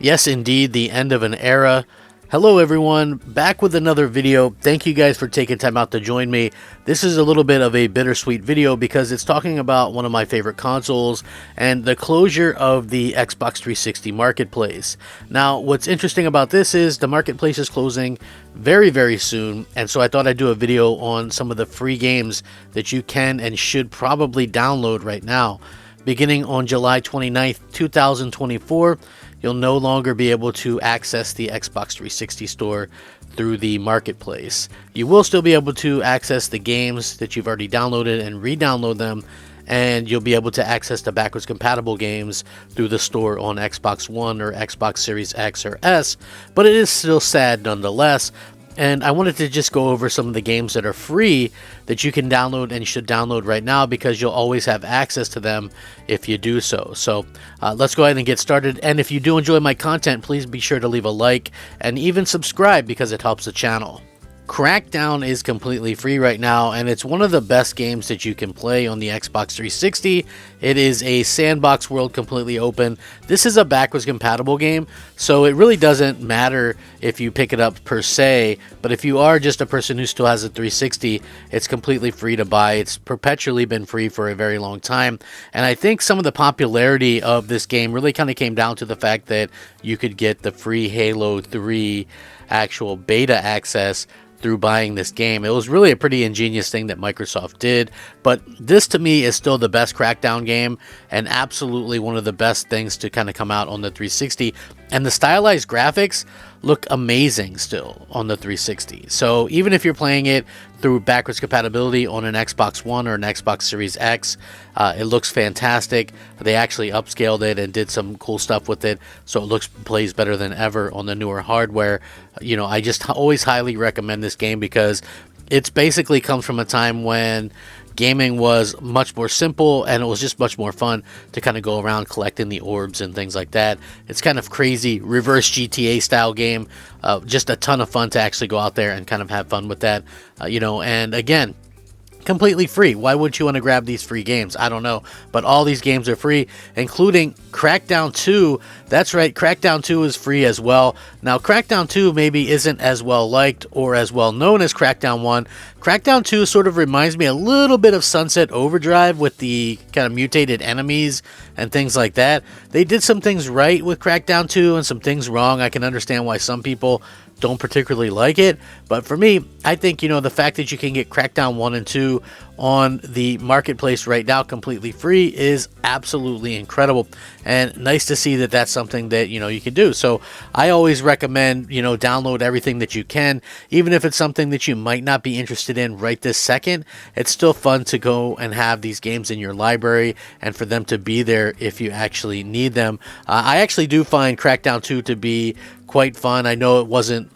Yes, indeed, the end of an era. Hello everyone, back with another video. Thank you guys for taking time out to join me. This is a little bit of a bittersweet video because it's talking about one of my favorite consoles and the closure of the Xbox 360 marketplace. Now, what's interesting about this is the marketplace is closing very soon, and so I thought I'd do a video on some of the free games that you can and should probably download right now. Beginning on July 29th, 2024, you'll no longer be able to access the Xbox 360 store through the marketplace. You will still be able to access the games that you've already downloaded and re-download them, and you'll be able to access the backwards compatible games through the store on Xbox One or Xbox Series X or S, but it is still sad nonetheless. And I wanted to just go over some of the games that are free that you can download and should download right now because you'll always have access to them if you do so. So let's go ahead and get started. And if you do enjoy my content, please be sure to leave a like and even subscribe because it helps the channel. Crackdown is completely free right now, and it's one of the best games that you can play on the Xbox 360. It is a sandbox world, completely open. This is a backwards compatible game, so it really doesn't matter if you pick it up per se, but if you are just a person who still has a 360, it's completely free to buy. It's perpetually been free for a very long time, and I think some of the popularity of this game really kind of came down to the fact that you could get the free Halo 3 actual beta access through buying this game. It was really a pretty ingenious thing that Microsoft did, but this to me is still the best Crackdown game and absolutely one of the best things to kind of come out on the 360. And the stylized graphics look amazing still on the 360. So even if you're playing it through backwards compatibility on an Xbox One or an Xbox Series X, it looks fantastic. They actually upscaled it and did some cool stuff with it, so it plays better than ever on the newer hardware. You know, I just always highly recommend this game because it's basically comes from a time when gaming was much more simple and it was just much more fun to kind of go around collecting the orbs and things like that. It's kind of crazy reverse GTA style game, just a ton of fun to actually go out there and kind of have fun with that, and again, completely free. Why would you want to grab these free games? I don't know, but all these games are free, including Crackdown 2. That's right, Crackdown 2 is free as well. Now, Crackdown 2 maybe isn't as well liked or as well known as Crackdown 1. Crackdown 2 sort of reminds me a little bit of Sunset Overdrive with the kind of mutated enemies and things like that. They did some things right with Crackdown 2 and some things wrong. I can understand why some people don't particularly like it, but for me, I think, the fact that you can get Crackdown 1 and 2 on the marketplace right now completely free is absolutely incredible, and nice to see that that's something that you can do. So I always recommend download everything that you can, even if it's something that you might not be interested in right this second. It's still fun to go and have these games in your library and for them to be there if you actually need them. I actually do find Crackdown 2 to be quite fun. I know it wasn't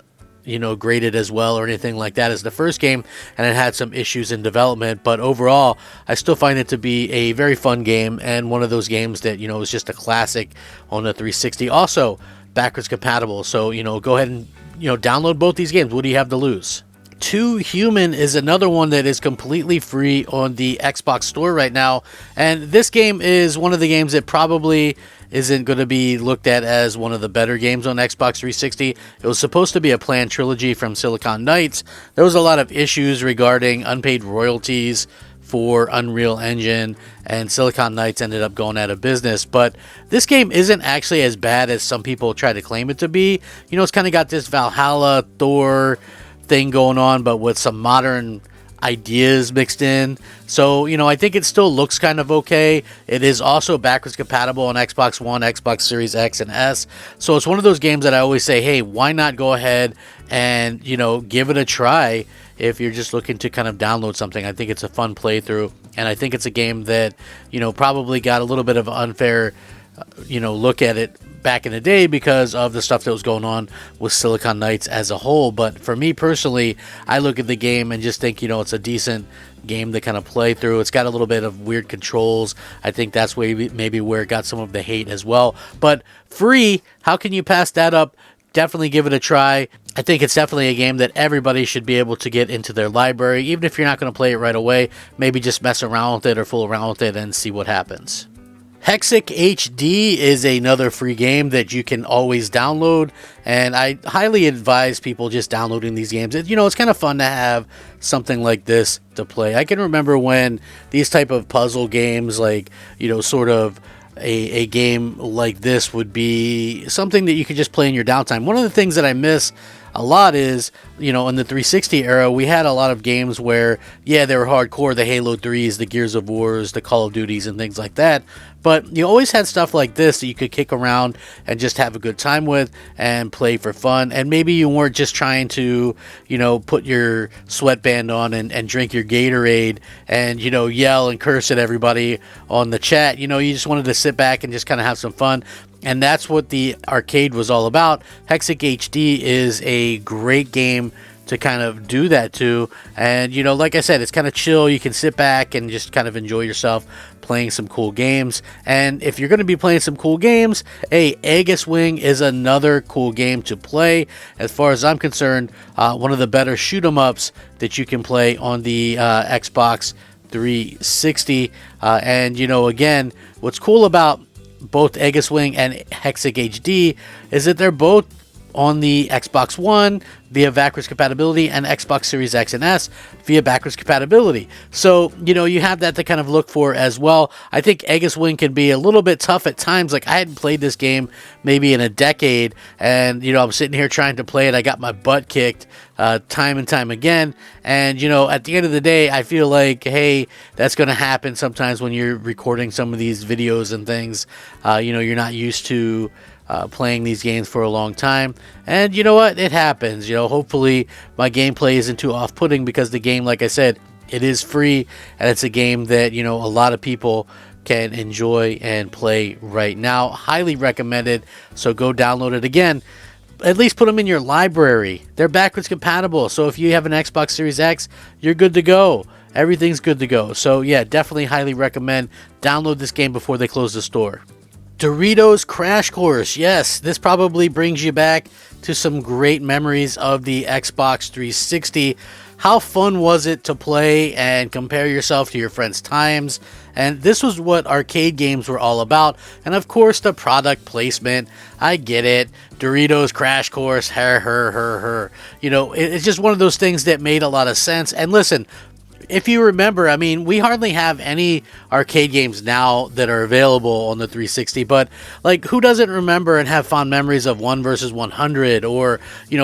graded as well or anything like that as the first game, and it had some issues in development, but overall I still find it to be a very fun game and one of those games that is just a classic on the 360. Also backwards compatible, so go ahead and download both these games. What do you have to lose? Too Human is another one that is completely free on the Xbox store right now, and this game is one of the games that probably isn't going to be looked at as one of the better games on Xbox 360. It was supposed to be a planned trilogy from Silicon Knights. There was a lot of issues regarding unpaid royalties for Unreal Engine, and Silicon Knights ended up going out of business. But this game isn't actually as bad as some people try to claim it to be. It's kind of got this Valhalla Thor thing going on, but with some modern ideas mixed in. So, I think it still looks kind of okay. It is also backwards compatible on Xbox One, Xbox Series X and S. So it's one of those games that I always say, hey, why not go ahead and, give it a try if you're just looking to kind of download something. I think it's a fun playthrough, and I think it's a game that, probably got a little bit of an unfair, look at it back in the day because of the stuff that was going on with Silicon Knights as a whole. But for me personally, I look at the game and just think, it's a decent game to kind of play through. It's got a little bit of weird controls. I think that's maybe where it got some of the hate as well. But free, how can you pass that up? Definitely give it a try. I think it's definitely a game that everybody should be able to get into their library, even if you're not going to play it right away. Maybe just mess around with it or fool around with it and see what happens. Hexic HD is another free game that you can always download, and I highly advise people just downloading these games. It's kind of fun to have something like this to play. I can remember when these type of puzzle games, like, sort of a game like this would be something that you could just play in your downtime. One of the things that I miss a lot is, in the 360 era, we had a lot of games where, yeah, they were hardcore, the Halo 3s, the Gears of Wars, the Call of Duties, and things like that. But you always had stuff like this that you could kick around and just have a good time with and play for fun. And maybe you weren't just trying to, put your sweatband on and drink your Gatorade and, yell and curse at everybody on the chat. You just wanted to sit back and just kind of have some fun. And that's what the arcade was all about. Hexic HD is a great game to kind of do that to. And, like I said, it's kind of chill. You can sit back and just kind of enjoy yourself playing some cool games. And if you're going to be playing some cool games, Aegis Wing is another cool game to play. As far as I'm concerned, one of the better shoot 'em ups that you can play on the Xbox 360. And, again, what's cool about both Aegis Wing and Hexic HD is that they're both on the Xbox One via backwards compatibility and Xbox Series X and S via backwards compatibility. So, you have that to kind of look for as well. I think Aegis Wing can be a little bit tough at times. Like, I hadn't played this game maybe in a decade, and, I'm sitting here trying to play it. I got my butt kicked time and time again. And, at the end of the day, I feel like, hey, that's going to happen sometimes when you're recording some of these videos and things. You're not used to playing these games for a long time, and you know what, it happens. Hopefully my gameplay isn't too off-putting, because the game, like I said, it is free, and it's a game that a lot of people can enjoy and play right now. Highly recommended. So go download it. Again, at least put them in your library. They're backwards compatible, so if you have an Xbox Series X, you're good to go. Everything's good to go. So yeah, definitely highly recommend download this game before they close the store. Doritos Crash Course. Yes, this probably brings you back to some great memories of the Xbox 360. How fun was it to play and compare yourself to your friends' times? And this was what arcade games were all about. And of course, the product placement. I get it. Doritos Crash Course. Her. It's just one of those things that made a lot of sense. And listen, if you remember, we hardly have any arcade games now that are available on the 360, but like, who doesn't remember and have fond memories of 1 versus 100, or,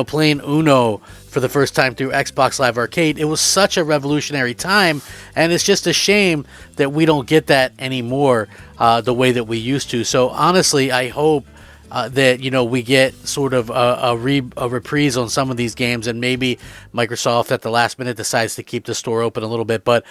playing Uno for the first time through Xbox Live Arcade? It was such a revolutionary time, and it's just a shame that we don't get that anymore the way that we used to. So honestly, I hope that we get sort of a reprise on some of these games, and maybe Microsoft at the last minute decides to keep the store open a little bit. But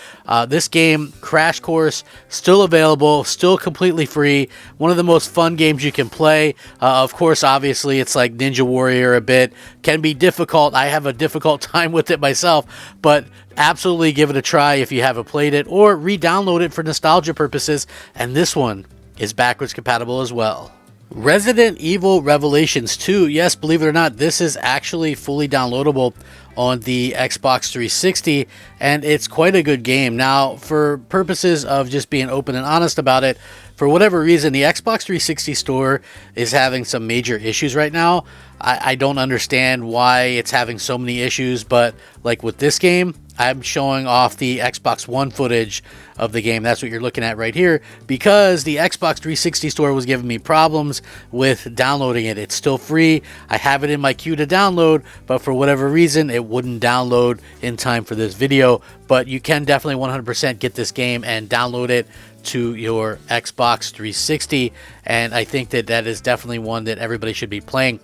this game, Crash Course, still available, still completely free. One of the most fun games you can play. Of course, obviously, it's like Ninja Warrior a bit. Can be difficult. I have a difficult time with it myself, but absolutely give it a try if you haven't played it, or re-download it for nostalgia purposes. And this one is backwards compatible as well. Resident Evil Revelations 2. Yes, believe it or not, this is actually fully downloadable on the Xbox 360, and it's quite a good game. Now, for purposes of just being open and honest about it, for whatever reason, the Xbox 360 store is having some major issues right now. I don't understand why it's having so many issues, but like with this game, I'm showing off the Xbox One footage of the game. That's what you're looking at right here, because the Xbox 360 store was giving me problems with downloading it. It's still free. I have it in my queue to download, but for whatever reason, it wouldn't download in time for this video. But you can definitely 100% get this game and download it to your Xbox 360, and I think that that is definitely one that everybody should be playing.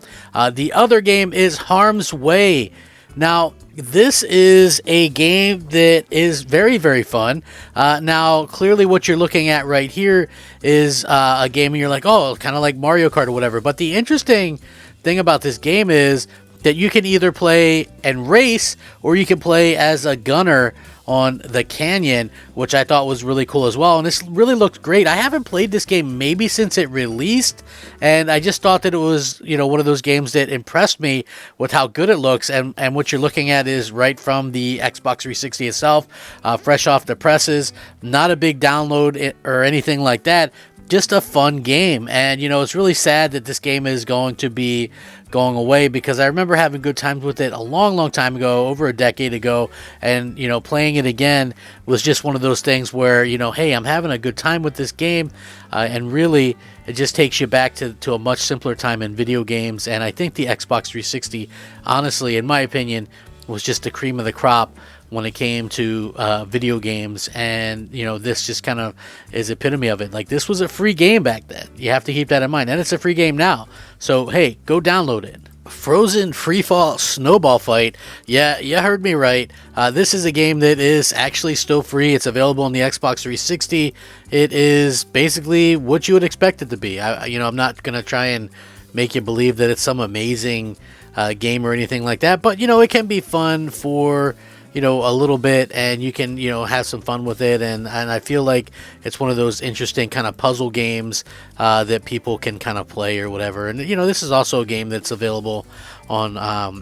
The other game is Harm's Way. Now, this is a game that is very, very fun. Now, clearly what you're looking at right here is a game and you're like, oh, kind of like Mario Kart or whatever. But the interesting thing about this game is that you can either play and race, or you can play as a gunner on the canyon, which I thought was really cool as well. And this really looked great. I haven't played this game maybe since it released, and I just thought that it was, one of those games that impressed me with how good it looks. And what you're looking at is right from the Xbox 360 itself, fresh off the presses. Not a big download or anything like that. just a fun game. And it's really sad that this game is going to be going away, because I remember having good times with it a long time ago, over a decade ago, and playing it again was just one of those things where hey, I'm having a good time with this game, and really it just takes you back to a much simpler time in video games. And I think the Xbox 360, honestly, in my opinion, was just the cream of the crop when it came to video games. And this just kind of is epitome of it. Like, this was a free game back then. You have to keep that in mind, and it's a free game now. So hey, go download it. Frozen Freefall Snowball Fight. Yeah, you heard me right. This is a game that is actually still free. It's available on the Xbox 360. It is basically what you would expect it to be. I'm not gonna try and make you believe that it's some amazing game or anything like that, but it can be fun for a little bit, and you can have some fun with it. And I feel like it's one of those interesting kind of puzzle games that people can kind of play or whatever. And this is also a game that's available on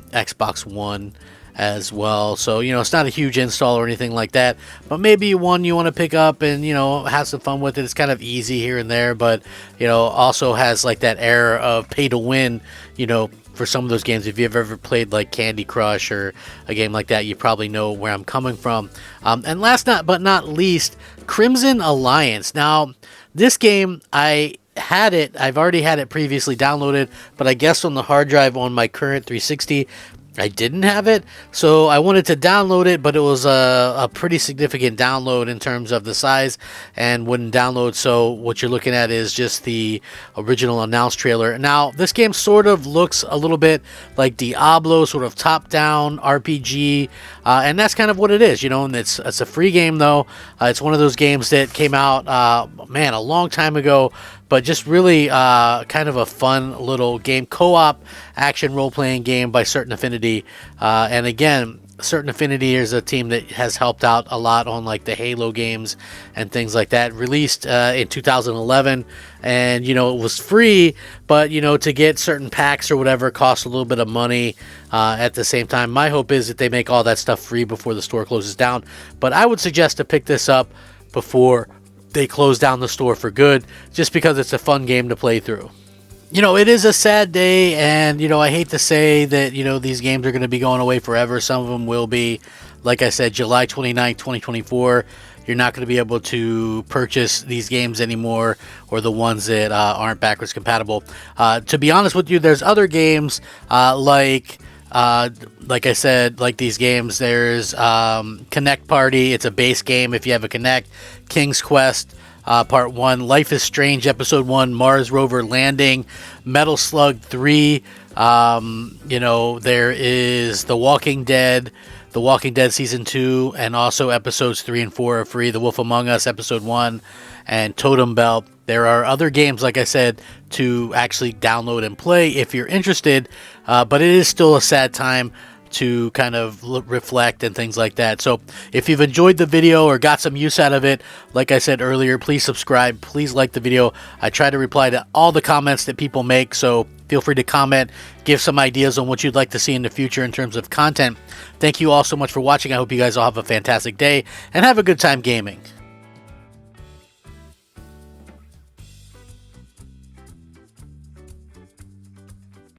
Xbox One as well, so it's not a huge install or anything like that, but maybe one you want to pick up and have some fun with it. It's kind of easy here and there, but also has like that air of pay to win for some of those games. If you've ever played like Candy Crush or a game like that, you probably know where I'm coming from. And last but not least, Crimson Alliance. Now, this game, I've already had it previously downloaded, but I guess on the hard drive on my current 360, I didn't have it, so I wanted to download it, but it was a pretty significant download in terms of the size, and wouldn't download. So what you're looking at is just the original announced trailer. Now, this game sort of looks a little bit like Diablo, sort of top-down RPG, and that's kind of what it is, and it's a free game, though. It's one of those games that came out, a long time ago, but just really kind of a fun little game, co-op action role-playing game by Certain Affinity. And again, Certain Affinity is a team that has helped out a lot on like the Halo games and things like that. Released in 2011, and it was free, but to get certain packs or whatever costs a little bit of money. At the same time, my hope is that they make all that stuff free before the store closes down. But I would suggest to pick this up before they close down the store for good, just because it's a fun game to play through. It is a sad day, and I hate to say that these games are going to be going away forever. Some of them will be. Like I said, July 29th, 2024, you're not going to be able to purchase these games anymore, or the ones that aren't backwards compatible. To be honest with you, there's other games like I said, like these games. There's Connect Party. It's a base game if you have a Connect. King's Quest Part 1, Life is Strange Episode 1, Mars Rover Landing, Metal Slug 3. There is The Walking Dead Season 2, and also Episodes 3 and 4 are free. The Wolf Among Us Episode 1 and Totem Belt. There are other games, like I said, to actually download and play if you're interested, but it is still a sad time to kind of reflect and things like that. So if you've enjoyed the video or got some use out of it, like I said earlier, please subscribe, please like the video. I try to reply to all the comments that people make, so feel free to comment, give some ideas on what you'd like to see in the future in terms of content. Thank you all so much for watching. I hope you guys all have a fantastic day and have a good time gaming.